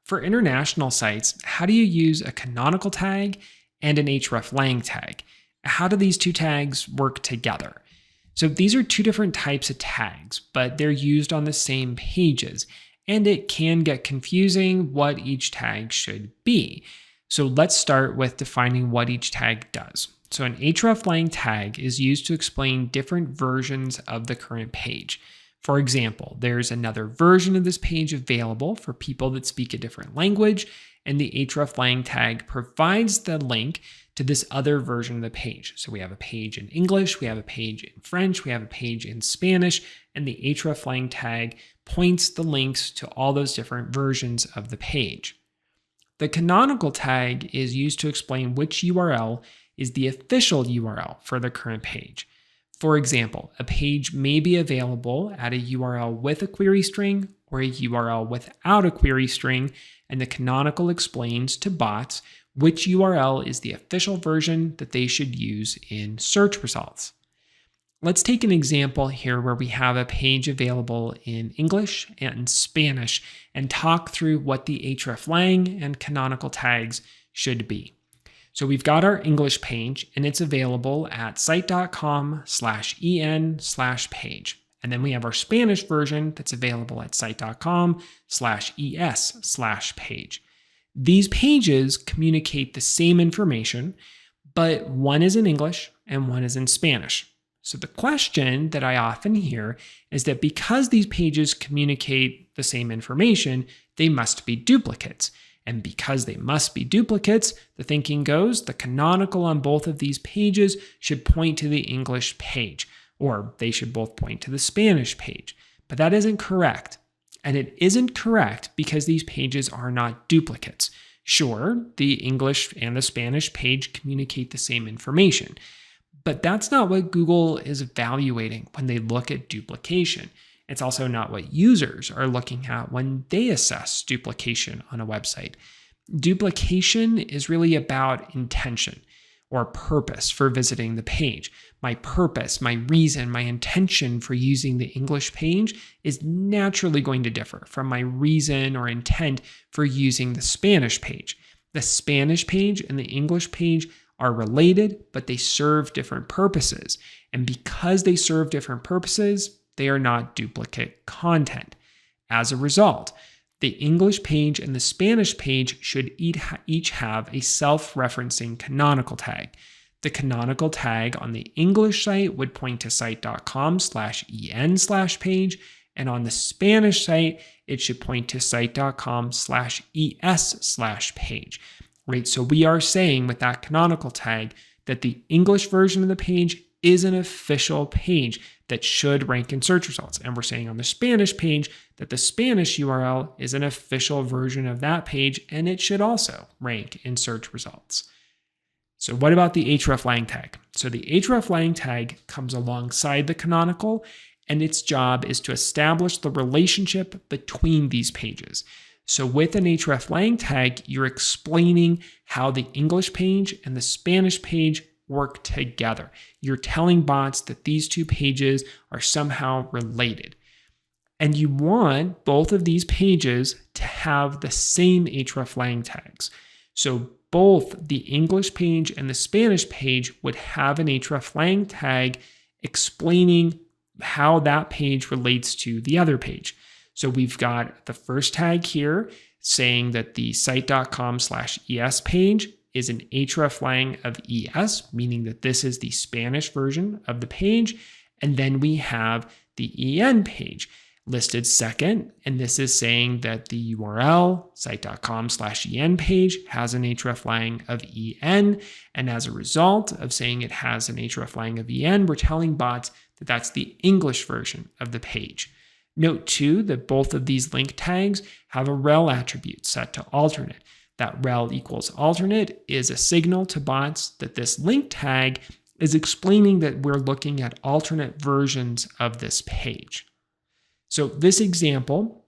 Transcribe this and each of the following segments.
For international sites, how do you use a canonical tag and an Hreflang tag? How do these two tags work together? So these are two different types of tags, but they're used on the same pages, and it can get confusing what each tag should be. So let's start with defining what each tag does. So an Hreflang tag is used to explain different versions of the current page. For example, there's another version of this page available for people that speak a different language, and the Hreflang tag provides the link to this other version of the page. So we have a page in English, we have a page in French, we have a page in Spanish, and the Hreflang tag points the links to all those different versions of the page. The canonical tag is used to explain which URL is the official URL for the current page. For example, a page may be available at a URL with a query string or a URL without a query string, and the canonical explains to bots which URL is the official version that they should use in search results. Let's take an example here where we have a page available in English and Spanish and talk through what the Hreflang and canonical tags should be. So we've got our English page and it's available at site.com/en/page. And then we have our Spanish version that's available at site.com/es/page. These pages communicate the same information, but one is in English and one is in Spanish. So the question that I often hear is that because these pages communicate the same information, they must be duplicates. And because they must be duplicates, the thinking goes the canonical on both of these pages should point to the English page, or they should both point to the Spanish page. But that isn't correct. And it isn't correct because these pages are not duplicates. Sure, the English and the Spanish page communicate the same information, but that's not what Google is evaluating when they look at duplication. It's also not what users are looking at when they assess duplication on a website. Duplication is really about intention or purpose for visiting the page. My purpose, my reason, my intention for using the English page is naturally going to differ from my reason or intent for using the Spanish page. The Spanish page and the English page are related, but they serve different purposes. And because they serve different purposes, they are not duplicate content. As a result, the English page and the Spanish page should each have a self-referencing canonical tag. The canonical tag on the English site would point to site.com/en/page, and on the Spanish site, it should point to site.com/es/page. Right? So we are saying with that canonical tag that the English version of the page is an official page that should rank in search results. And we're saying on the Spanish page that the Spanish URL is an official version of that page, and it should also rank in search results. So what about the Hreflang tag? So the Hreflang tag comes alongside the canonical, and its job is to establish the relationship between these pages. So with an Hreflang tag, you're explaining how the English page and the Spanish page work together. You're telling bots that these two pages are somehow related. And you want both of these pages to have the same Hreflang tags. So both the English page and the Spanish page would have an Hreflang tag explaining how that page relates to the other page. So we've got the first tag here saying that the site.com/es page is an Hreflang of ES, meaning that this is the Spanish version of the page. And then we have the EN page listed second, and this is saying that the URL site.com/en page has an Hreflang of EN, and as a result of saying it has an Hreflang of EN, we're telling bots that that's the English version of the page. Note too that both of these link tags have a rel attribute set to alternate. That rel equals alternate is a signal to bots that this link tag is explaining that we're looking at alternate versions of this page. So this example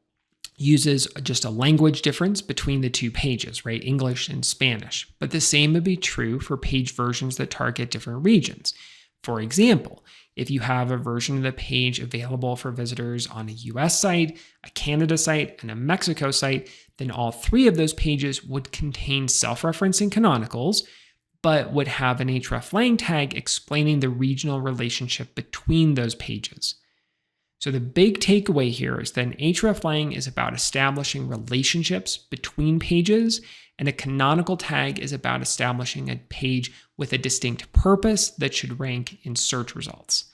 uses just a language difference between the two pages, right? English and Spanish. But the same would be true for page versions that target different regions. For example, if you have a version of the page available for visitors on a US site, a Canada site, and a Mexico site, then all 3 of those pages would contain self-referencing canonicals, but would have an hreflang tag explaining the regional relationship between those pages. So the big takeaway here is that an hreflang is about establishing relationships between pages, and a canonical tag is about establishing a page with a distinct purpose that should rank in search results.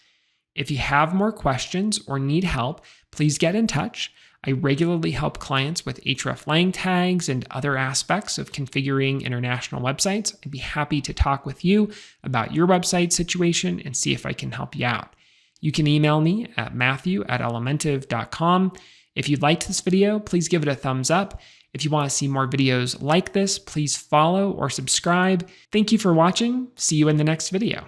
If you have more questions or need help, please get in touch. I regularly help clients with hreflang tags and other aspects of configuring international websites. I'd be happy to talk with you about your website situation and see if I can help you out. You can email me at matthew@elementive.com. If you liked this video, please give it a thumbs up. If you want to see more videos like this, please follow or subscribe. Thank you for watching. See you in the next video.